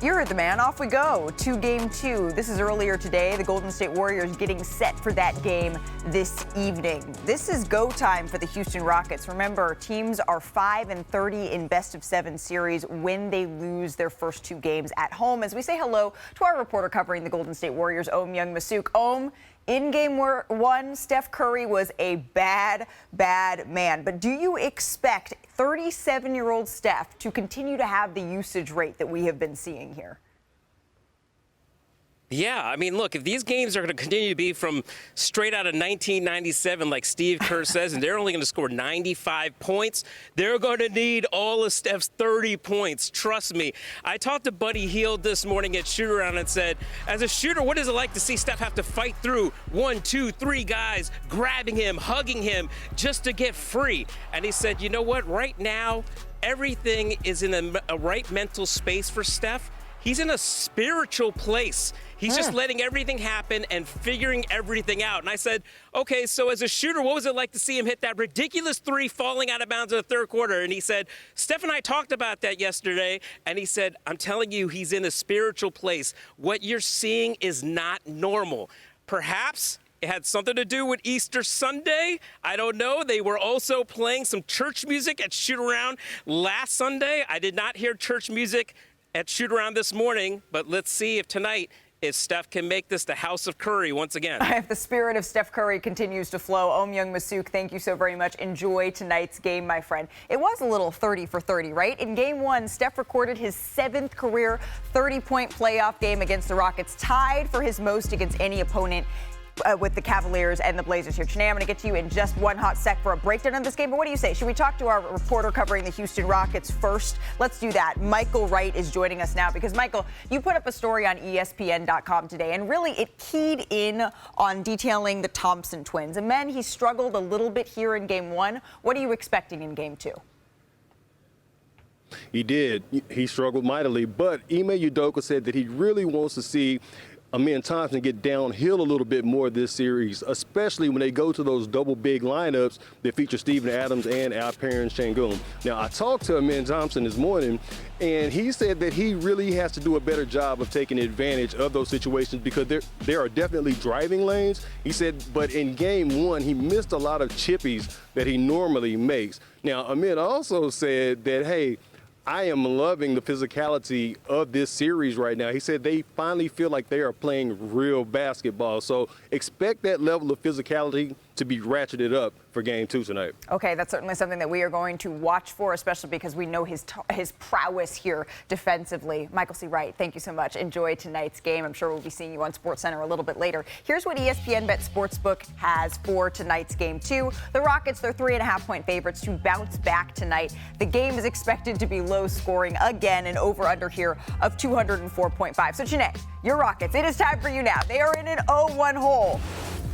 You heard the man. Off we go to game 2. This is earlier today. The Golden State Warriors getting set for that game this evening. This is go time for the Houston Rockets. Remember, teams are 5-30 in best-of-7 series when they lose their first 2 games at home. As we say hello to our reporter covering the Golden State Warriors, Ohm Youngmisuk. Ohm, in game 1, Steph Curry was a bad man. But do you expect 37-year-old Steph to continue to have the usage rate that we have been seeing here? Yeah, I mean, look, if these games are going to continue to be from straight out of 1997, like Steve Kerr says, and they're only going to score 95 points, they're going to need all of Steph's 30 points. Trust me. I talked to Buddy Hield this morning at shoot-around and said, as a shooter, what is it like to see Steph have to fight through 1, 2, 3 guys grabbing him, hugging him just to get free? And he said, you know what? Right now, everything is in a right mental space for Steph. He's in a spiritual place. He's just letting everything happen and figuring everything out. And I said, okay, so as a shooter, what was it like to see him hit that ridiculous 3 falling out of bounds in the third quarter? And he said, Steph and I talked about that yesterday. And he said, I'm telling you, he's in a spiritual place. What you're seeing is not normal. Perhaps it had something to do with Easter Sunday. I don't know. They were also playing some church music at shoot-around last Sunday. I did not hear church music at shoot-around this morning, but let's see if tonight, if Steph can make this the house of Curry once again. If the spirit of Steph Curry continues to flow, Ohm Youngmisuk, thank you so very much. Enjoy tonight's game, my friend. It was a little 30 for 30, right? In game 1, Steph recorded his 7th career 30-point playoff game against the Rockets, tied for his most against any opponent with the Cavaliers and the Blazers here. Chiney, I'm going to get to you in just one hot sec for a breakdown of this game. But what do you say? Should we talk to our reporter covering the Houston Rockets first? Let's do that. Michael Wright is joining us now because, Michael, you put up a story on ESPN.com today, and really it keyed in on detailing the Thompson twins. And men, he struggled a little bit here in game 1. What are you expecting in game 2? He did. He struggled mightily, but Ime Udoka said that he really wants to see Amen Thompson get downhill a little bit more this series, especially when they go to those double big lineups that feature Steven Adams and Alperen Sengun. Now, I talked to Amen Thompson this morning, and he said that he really has to do a better job of taking advantage of those situations because there are definitely driving lanes. He said, but in game 1, he missed a lot of chippies that he normally makes. Now, Amen also said that, hey, I am loving the physicality of this series right now. He said they finally feel like they are playing real basketball. So expect that level of physicality to be ratcheted up for game 2 tonight. Okay, that's certainly something that we are going to watch for, especially because we know his prowess here defensively. Michael C. Wright, thank you so much. Enjoy tonight's game. I'm sure we'll be seeing you on SportsCenter a little bit later. Here's what ESPN Bet Sportsbook has for tonight's game 2. The Rockets, they're 3.5-point favorites to bounce back tonight. The game is expected to be low scoring again, an over-under here of 204.5. So, Chiney, your Rockets, it is time for you now. They are in an 0-1 hole.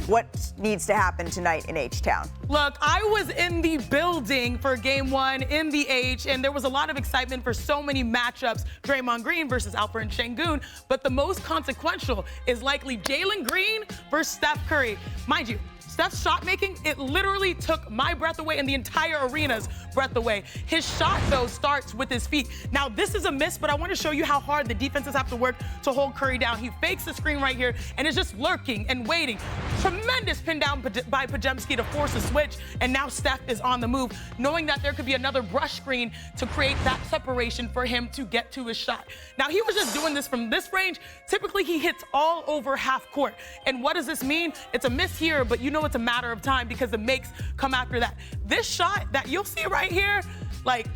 What needs to happen tonight in H-Town? Look, I was in the building for game 1 in the H, and there was a lot of excitement for so many matchups. Draymond Green versus Alperen Sengun, but the most consequential is likely Jalen Green versus Steph Curry. Mind you, Steph's shot making, it literally took my breath away and the entire arena's breath away. His shot, though, starts with his feet. Now, this is a miss, but I want to show you how hard the defenses have to work to hold Curry down. He fakes the screen right here and is just lurking and waiting. Tremendous pin down by Podziemski to force a switch, and now Steph is on the move, knowing that there could be another brush screen to create that separation for him to get to his shot. Now, he was just doing this from this range. Typically, he hits all over half court. And what does this mean? It's a miss here, but you know it's a matter of time because the makes come after that. This shot that you'll see right here, like,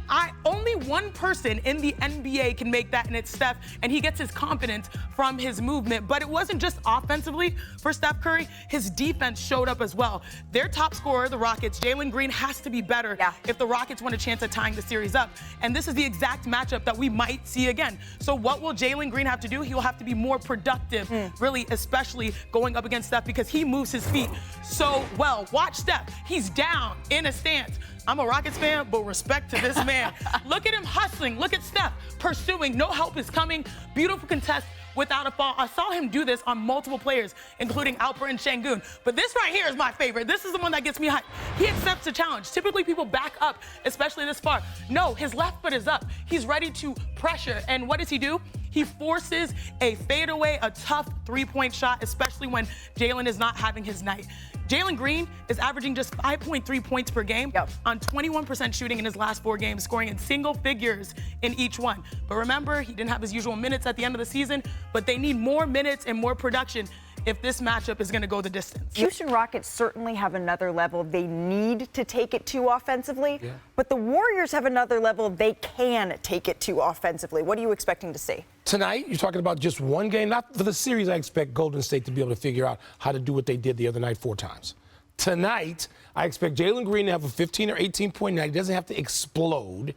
only one person in the NBA can make that, and it's Steph, and he gets his confidence from his movement. But it wasn't just offensively for Steph Curry. His defense showed up as well. Their top scorer, the Rockets, Jalen Green, has to be better if the Rockets want a chance at tying the series up. And this is the exact matchup that we might see again. So what will Jalen Green have to do? He will have to be more productive, really, especially going up against Steph because he moves his feet so well. Watch Steph. He's down in a stance. I'm a Rockets fan, but respect to this man. Look at him hustling. Look at Steph pursuing. No help is coming. Beautiful contest without a fall. I saw him do this on multiple players, including Alperen Sengun. But this right here is my favorite. This is the one that gets me hyped. He accepts the challenge. Typically, people back up, especially this far. No, his left foot is up. He's ready to pressure. And what does he do? He forces a fadeaway, a tough three-point shot, especially when Jalen is not having his night. Jalen Green is averaging just 5.3 points per game on 21% shooting in his last 4 games, scoring in single figures in each one. But remember, he didn't have his usual minutes at the end of the season, but they need more minutes and more production if this matchup is going to go the distance. Houston Rockets certainly have another level they need to take it to offensively, but the Warriors have another level they can take it to offensively. What are you expecting to see? Tonight, you're talking about just one game. Not for the series, I expect Golden State to be able to figure out how to do what they did the other night 4 times. Tonight, I expect Jalen Green to have a 15 or 18-point night. He doesn't have to explode.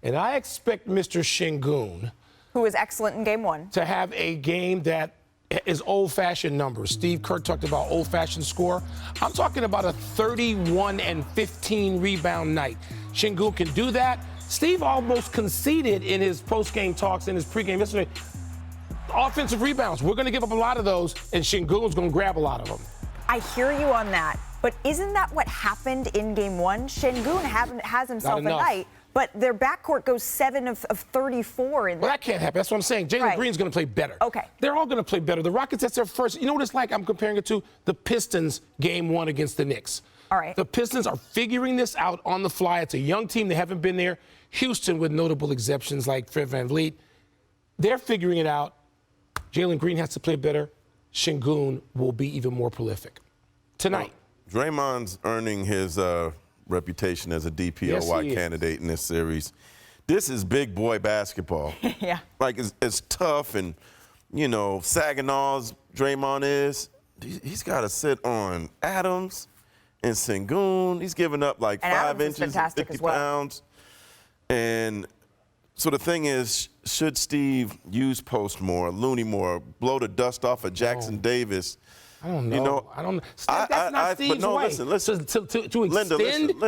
And I expect Mr. Şengün, who was excellent in game 1, to have a game that is old-fashioned numbers. Steve Kerr talked about old-fashioned score. I'm talking about a 31 and 15 rebound night. Şengün can do that. Steve almost conceded in his post-game talks in his pregame yesterday. Offensive rebounds, we're going to give up a lot of those, and Şengün's going to grab a lot of them. I hear you on that, but isn't that what happened in game 1? Şengün has himself a night, but their backcourt goes 7 of 34 in there. Well, that can't happen. That's what I'm saying. Jalen Green's going to play better. Okay. They're all going to play better. The Rockets, that's their first. You know what it's like? I'm comparing it to the Pistons game 1 against the Knicks. All right. The Pistons are figuring this out on the fly. It's a young team. They haven't been there. Houston, with notable exceptions like Fred VanVleet, they're figuring it out. Jalen Green has to play better. Şengün will be even more prolific. Tonight. Well, Draymond's earning his reputation as a DPOY candidate in this series. This is big boy basketball. Yeah. Like, it's tough and, you know, Saginaw's Draymond is. He's got to sit on Adams and Şengün. He's giving up like 5 inches and 50 pounds. And so the thing is, should Steve use post more, Looney more, blow the dust off of Jackson Davis? I don't know. You know, I don't know. Steve, that's not Steve's but no, way. listen. To extend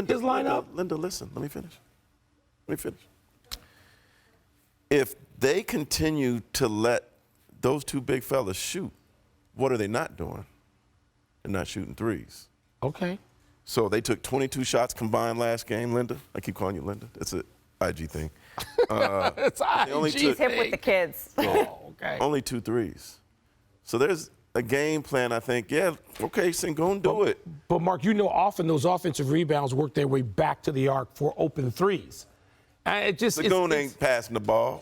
his lineup? Linda, listen. Let me finish. If they continue to let those 2 big fellas shoot, what are they not doing? They're not shooting threes. Okay. So they took 22 shots combined last game, Linda. I keep calling you Linda. It's an IG thing. It's IG. He's hip with the kids. Oh, okay. Only 2 threes. So there's a game plan, I think. Yeah, okay, Şengün, do it. But, Mark, you know often those offensive rebounds work their way back to the arc for open threes. Şengün ain't passing the ball.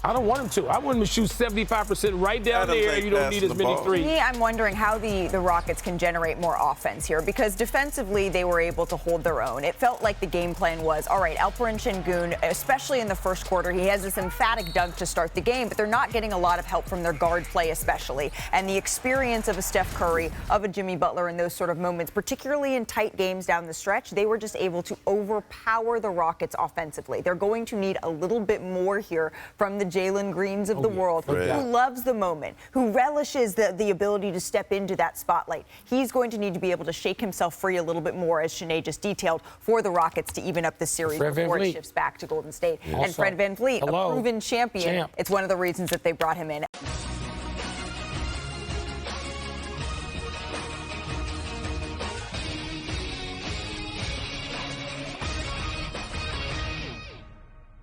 I don't want him to. I want him to shoot 75% right down there. You don't need as many threes. Me, I'm wondering how the Rockets can generate more offense here, because defensively they were able to hold their own. It felt like the game plan was, all right, Alperen Şengün, especially in the first quarter, he has this emphatic dunk to start the game, but they're not getting a lot of help from their guard play especially. And the experience of a Steph Curry, of a Jimmy Butler in those sort of moments, particularly in tight games down the stretch, they were just able to overpower the Rockets offensively. They're going to need a little bit more here from the Jalen Greens of the world, who loves the moment, who relishes the ability to step into that spotlight. He's going to need to be able to shake himself free a little bit more, as Chiney just detailed, for the Rockets to even up the series before it shifts back to Golden State. And Fred VanVleet, a proven champion, it's one of the reasons that they brought him in.